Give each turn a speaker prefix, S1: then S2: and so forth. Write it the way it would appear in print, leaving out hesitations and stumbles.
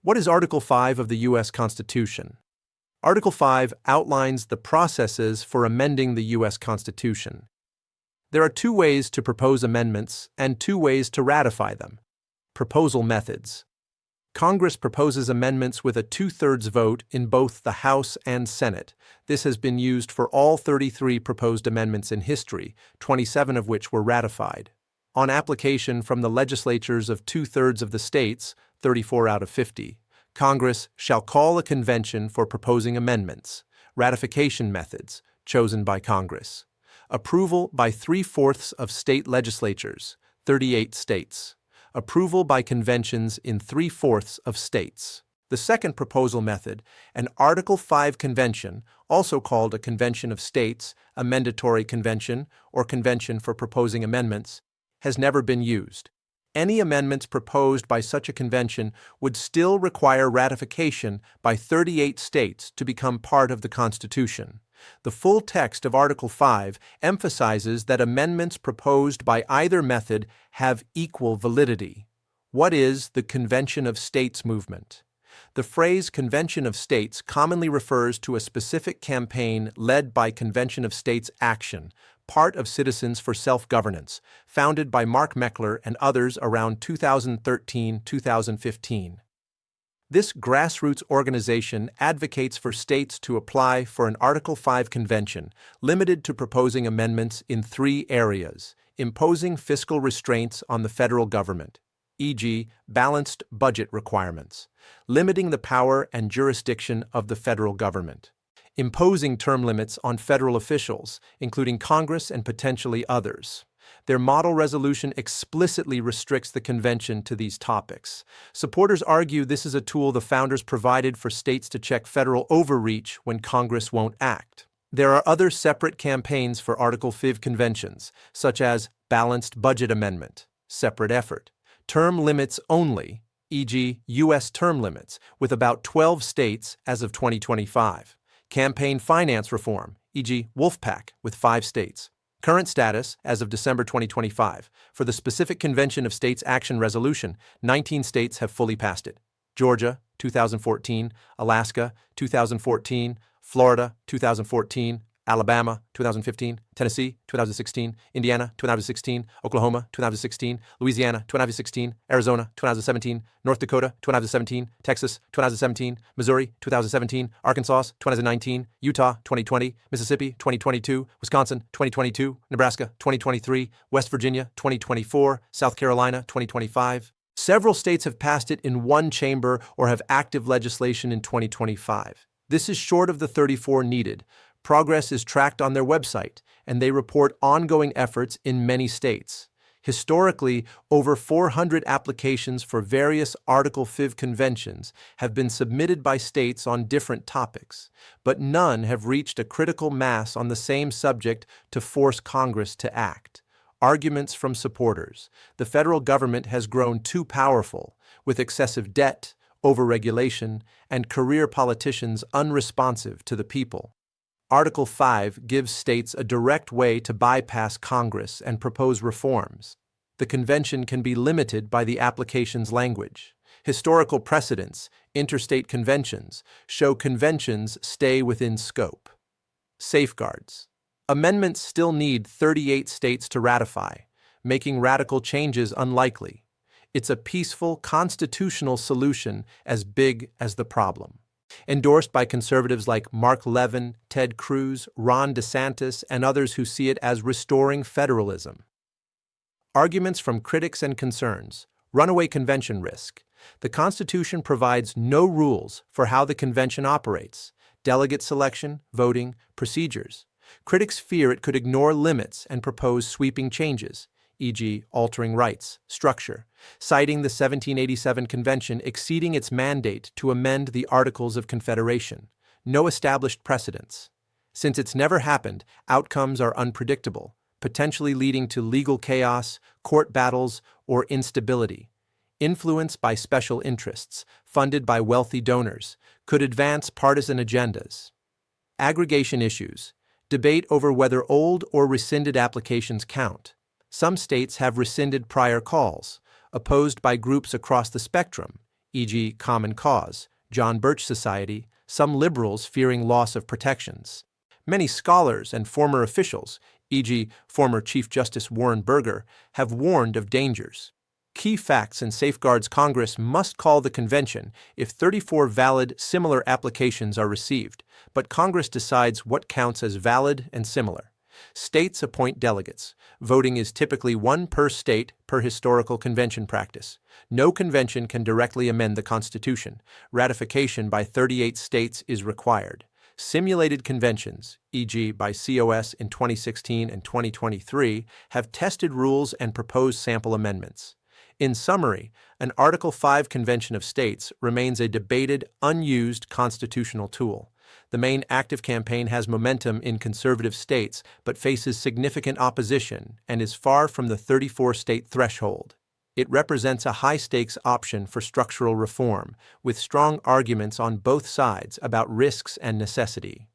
S1: What is Article 5 of the U.S. Constitution? Article 5 outlines the processes for amending the U.S. Constitution. There are two ways to propose amendments and two ways to ratify them. Proposal methods. Congress proposes amendments with a two-thirds vote in both the House and Senate. This has been used for all 33 proposed amendments in history, 27 of which were ratified. On application from the legislatures of two-thirds of the states, 34 out of 50, Congress shall call a convention for proposing amendments. Ratification methods, chosen by Congress. Approval by 3/4 of state legislatures, 38 states. Approval by conventions in 3/4 of states. The second proposal method, an Article 5 convention, also called a convention of states, a mandatory convention, or convention for proposing amendments, has never been used. Any amendments proposed by such a convention would still require ratification by 38 states to become part of the Constitution. The full text of Article 5 emphasizes that amendments proposed by either method have equal validity. What is the Convention of States movement? The phrase Convention of States commonly refers to a specific campaign led by Convention of States Action, part of Citizens for Self-Governance, founded by Mark Meckler and others around 2013-2015. This grassroots organization advocates for states to apply for an Article 5 convention limited to proposing amendments in three areas: imposing fiscal restraints on the federal government, e.g., balanced budget requirements, limiting the power and jurisdiction of the federal government, imposing term limits on federal officials, including Congress and potentially others. Their model resolution explicitly restricts the convention to these topics. Supporters argue this is a tool the founders provided for states to check federal overreach when Congress won't act. There are other separate campaigns for Article 5 conventions, such as balanced budget amendment, separate effort, term limits only, e.g., U.S. term limits, with about 12 states as of 2025. Campaign finance reform, e.g., Wolfpack, with 5 states. Current status, as of December 2025, for the specific Convention of States Action Resolution, 19 states have fully passed it. Georgia, 2014, Alaska, 2014, Florida, 2014, Alabama, 2015, Tennessee, 2016, Indiana, 2016, Oklahoma, 2016, Louisiana, 2016, Arizona, 2017, North Dakota, 2017, Texas, 2017, Missouri, 2017, Arkansas, 2019, Utah, 2020, Mississippi, 2022, Wisconsin, 2022, Nebraska, 2023, West Virginia, 2024, South Carolina, 2025. Several states have passed it in one chamber or have active legislation in 2025. This is short of the 34 needed. Progress is tracked on their website, and they report ongoing efforts in many states. Historically, over 400 applications for various Article 5 conventions have been submitted by states on different topics, but none have reached a critical mass on the same subject to force Congress to act. Arguments from supporters: the federal government has grown too powerful, with excessive debt, overregulation, and career politicians unresponsive to the people. Article 5 gives states a direct way to bypass Congress and propose reforms. The convention can be limited by the application's language. Historical precedents, interstate conventions, show conventions stay within scope. Safeguards. Amendments still need 38 states to ratify, making radical changes unlikely. It's a peaceful, constitutional solution as big as the problem. Endorsed by conservatives like Mark Levin, Ted Cruz, Ron DeSantis, and others who see it as restoring federalism. Arguments from critics and concerns. Runaway convention risk. The Constitution provides no rules for how the convention operates: delegate selection, voting, procedures. Critics fear it could ignore limits and propose sweeping changes, e.g., altering rights, structure, citing the 1787 Convention exceeding its mandate to amend the Articles of Confederation. No established precedents. Since it's never happened, outcomes are unpredictable, potentially leading to legal chaos, court battles, or instability. Influence by special interests, funded by wealthy donors, could advance partisan agendas. Aggregation issues. Debate over whether old or rescinded applications count. Some states have rescinded prior calls, opposed by groups across the spectrum, e.g., Common Cause, John Birch Society, some liberals fearing loss of protections. Many scholars and former officials, e.g., former Chief Justice Warren Burger, have warned of dangers. Key facts and safeguards: Congress must call the convention if 34 valid, similar applications are received, but Congress decides what counts as valid and similar. States appoint delegates. Voting is typically one per state per historical convention practice. No convention can directly amend the Constitution. Ratification by 38 states is required. Simulated conventions, e.g., by COS in 2016 and 2023, have tested rules and proposed sample amendments. In summary, an Article 5 Convention of States remains a debated, unused constitutional tool. The main active campaign has momentum in conservative states but faces significant opposition and is far from the 34-state threshold. It represents a high-stakes option for structural reform, with strong arguments on both sides about risks and necessity.